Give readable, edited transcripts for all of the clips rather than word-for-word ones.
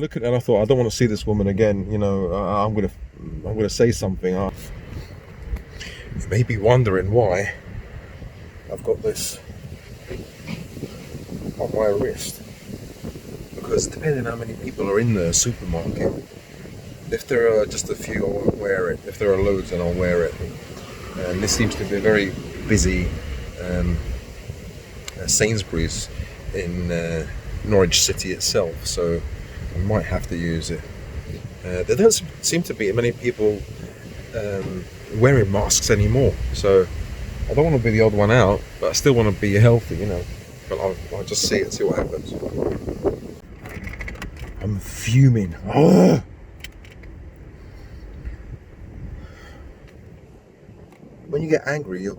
look at it and I thought, I don't want to see this woman again. I'm gonna say something. You may be wondering why I've got this on my wrist, because depending on how many people are in the supermarket, if there are just a few, I won't wear it. If there are loads, then I'll wear it. And this seems to be a very busy Sainsburys in Norwich city itself, so I might have to use it. There don't seem to be many people wearing masks anymore, so I don't want to be the odd one out, but I still want to be healthy, but I'll just see it, see what happens. I'm fuming. When you get angry, your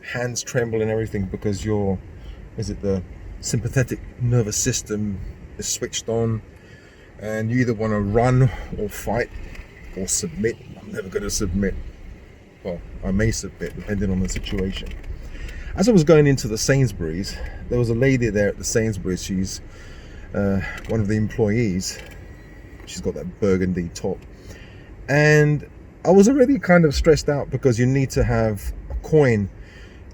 hands tremble and everything, because the sympathetic nervous system is switched on, and you either want to run or fight or submit. I'm never going to submit. Well, I may submit depending on the situation. As I was going into the Sainsburys, there was a lady there at the Sainsburys. She's one of the employees. She's got that burgundy top, and I was already kind of stressed out because you need to have a coin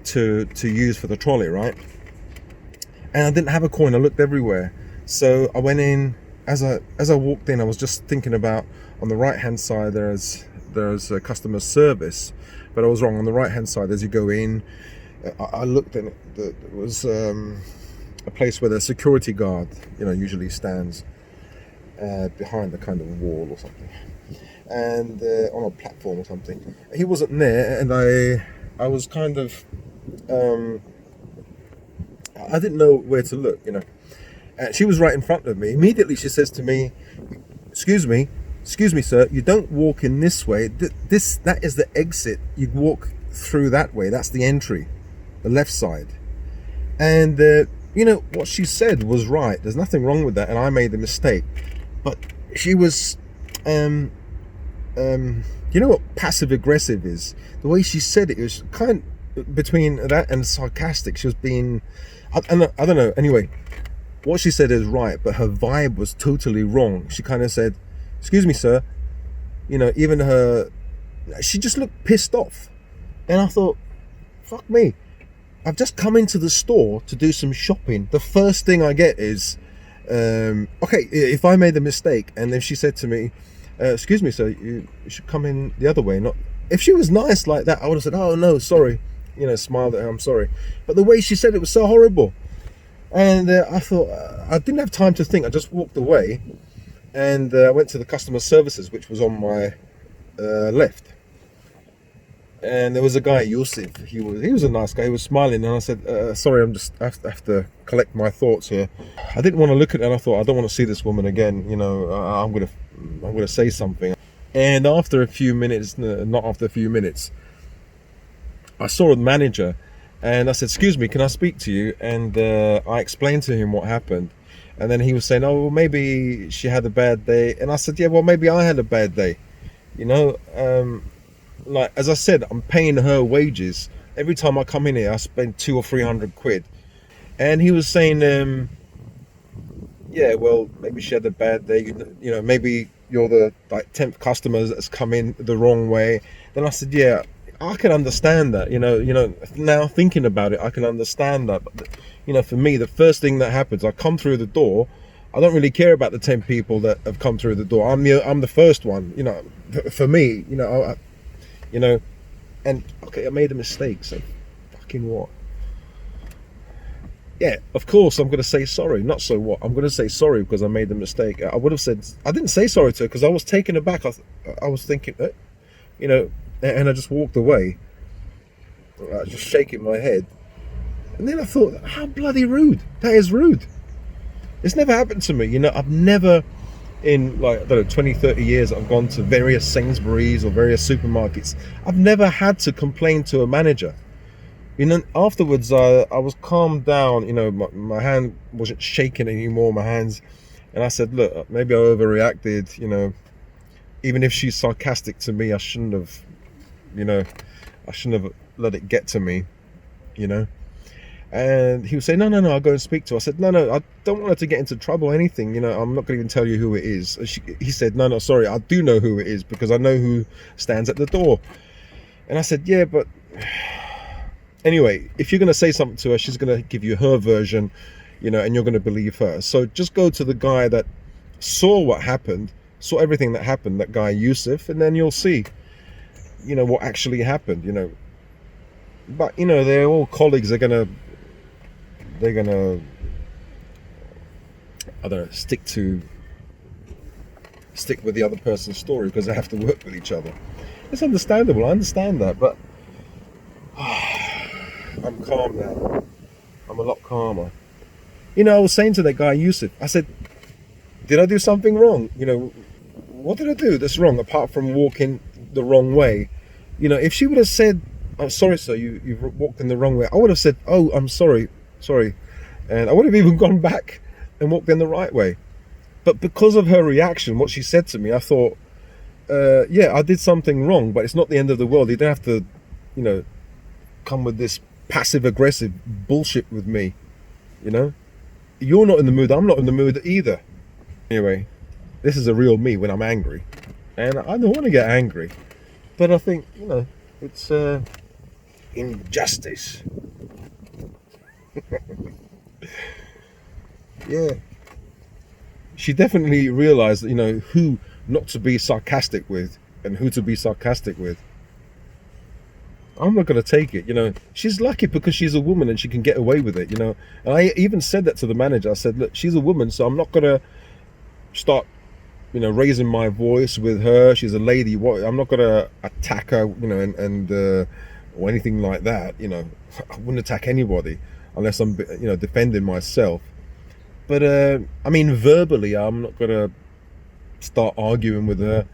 to use for the trolley, right? And I didn't have a coin. I looked everywhere, so I went in. As I walked in, I was just thinking about, on the right hand side there's a customer service, but I was wrong. On the right hand side, as you go in, I looked, and there was a place where the security guard usually stands behind a kind of wall or something, and on a platform or something. He wasn't there, and I was kind of I didn't know where to look, and she was right in front of me. Immediately she says to me, excuse me sir, you don't walk in this way, that is the exit, you walk through that way, that's the entry, the left side. And what she said was right, there's nothing wrong with that, and I made the mistake. But she was what passive aggressive is? The way she said it was kind of between that and sarcastic. She was being, I don't know. Anyway, what she said is right, but her vibe was totally wrong. She kind of said, excuse me, sir. She just looked pissed off. And I thought, fuck me. I've just come into the store to do some shopping. The first thing I get is, okay, if I made a mistake, and then she said to me, excuse me, sir, you should come in the other way. Not if she was nice like that, I would have said, oh no, sorry, smiled at her, I'm sorry. But the way she said it was so horrible, and I thought, I didn't have time to think. I just walked away, and I went to the customer services, which was on my left. And there was a guy, Yusuf. He was a nice guy. He was smiling, and I said, sorry, I have to collect my thoughts here. I didn't want to look at it, and I thought, I don't want to see this woman again. I'm gonna say something. And after a few minutes, not after a few minutes, I saw a manager, and I said, excuse me, can I speak to you? And I explained to him what happened, and then he was saying, oh, well, maybe she had a bad day. And I said, yeah, well, maybe I had a bad day. Like, as I said, I'm paying her wages. Every time I come in here, I spend 200 or 300 quid. And he was saying, yeah, well, maybe she had a bad day. Maybe you're the 10th customer that's come in the wrong way. Then I said, yeah, I can understand that. Now thinking about it, I can understand that. But, for me, the first thing that happens, I come through the door. I don't really care about the 10 people that have come through the door. I'm the first one. For me, and okay, I made a mistake, so fucking what? Yeah, of course I'm going to say sorry. Not so what? I'm going to say sorry because I made the mistake. I would have said, I didn't say sorry to her because I was taken aback. I was thinking, and I just walked away, just shaking my head. And then I thought, how bloody rude. That is rude. It's never happened to me. I've never, in 20, 30 years, I've gone to various Sainsburys or various supermarkets. I've never had to complain to a manager. Afterwards, I was calmed down. My hand wasn't shaking anymore, my hands. And I said, look, maybe I overreacted. Even if she's sarcastic to me, I shouldn't have let it get to me, And he would say, no, I'll go and speak to her. I said, no, I don't want her to get into trouble or anything. You know, I'm not going to even tell you who it is. He said, no, sorry, I do know who it is because I know who stands at the door. And I said, yeah, but anyway, if you're going to say something to her, she's going to give you her version, you know, and you're going to believe her. So just go to the guy that saw what happened, saw everything that happened, that guy Yusuf, and then you'll see, you know, what actually happened, you know. But, you know, they're all colleagues. They're gonna I don't know, stick with the other person's story because they have to work with each other. It's understandable, I understand that, but I'm calm now. I'm a lot calmer. You know, I was saying to that guy Yusuf, I said, did I do something wrong? You know, what did I do that's wrong apart from walking the wrong way? You know, if she would have said, "I'm sorry, sir, you've walked in the wrong way," I would have said, "Oh, I'm sorry," and I would have even gone back and walked in the right way. But because of her reaction, what she said to me, I thought, yeah, I did something wrong, but it's not the end of the world. You don't have to, you know, come with this passive-aggressive bullshit with me, you know? You're not in the mood, I'm not in the mood either. Anyway, this is a real me when I'm angry. And I don't want to get angry. But I think, you know, it's injustice. Yeah. She definitely realized, you know, who not to be sarcastic with and who to be sarcastic with. I'm not going to take it, you know. She's lucky because she's a woman and she can get away with it, you know. And I even said that to the manager. I said, look, she's a woman, so I'm not going to start, you know, raising my voice with her. She's a lady. I'm not going to attack her, you know, and or anything like that, you know. I wouldn't attack anybody unless I'm, you know, defending myself. But, I mean, verbally, I'm not going to start arguing with her.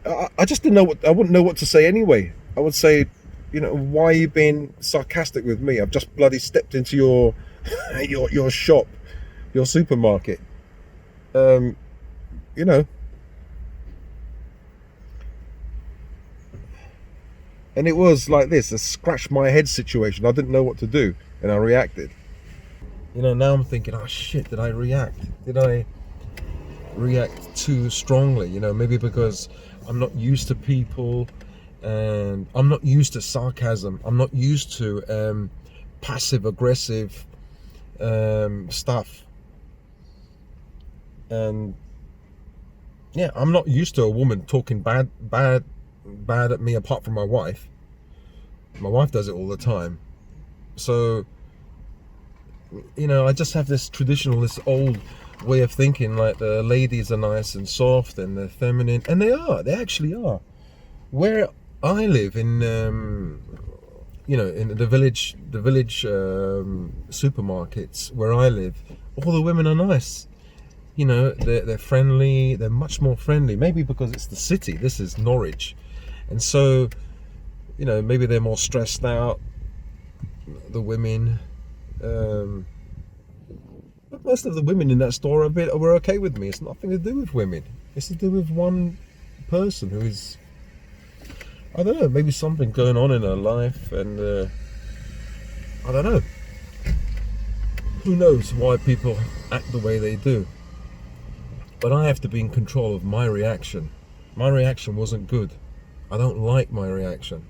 I just didn't know I wouldn't know what to say anyway. I would say, you know, why are you being sarcastic with me? I've just bloody stepped into your your shop, your supermarket. You know. And it was like this, a scratch my head situation. I didn't know what to do, and I reacted. You know, now I'm thinking, oh shit, did I react? Did I react too strongly? You know, maybe because I'm not used to people, and I'm not used to sarcasm. I'm not used to passive aggressive stuff. And yeah, I'm not used to a woman talking bad at me apart from my wife. My wife does it all the time. So, you know, I just have this old way of thinking, like the ladies are nice and soft and they're feminine, and they actually are. Where I live in, you know, in the village supermarkets where I live, all the women are nice. You know, they're friendly. They're much more friendly. Maybe because it's the city. This is Norwich, and so, you know, maybe they're more stressed out. The women. But most of the women in that store were okay with me. It's nothing to do with women. It's to do with one person who is, I don't know, maybe something going on in her life, and I don't know. Who knows why people act the way they do? But I have to be in control of my reaction. My reaction wasn't good. I don't like my reaction.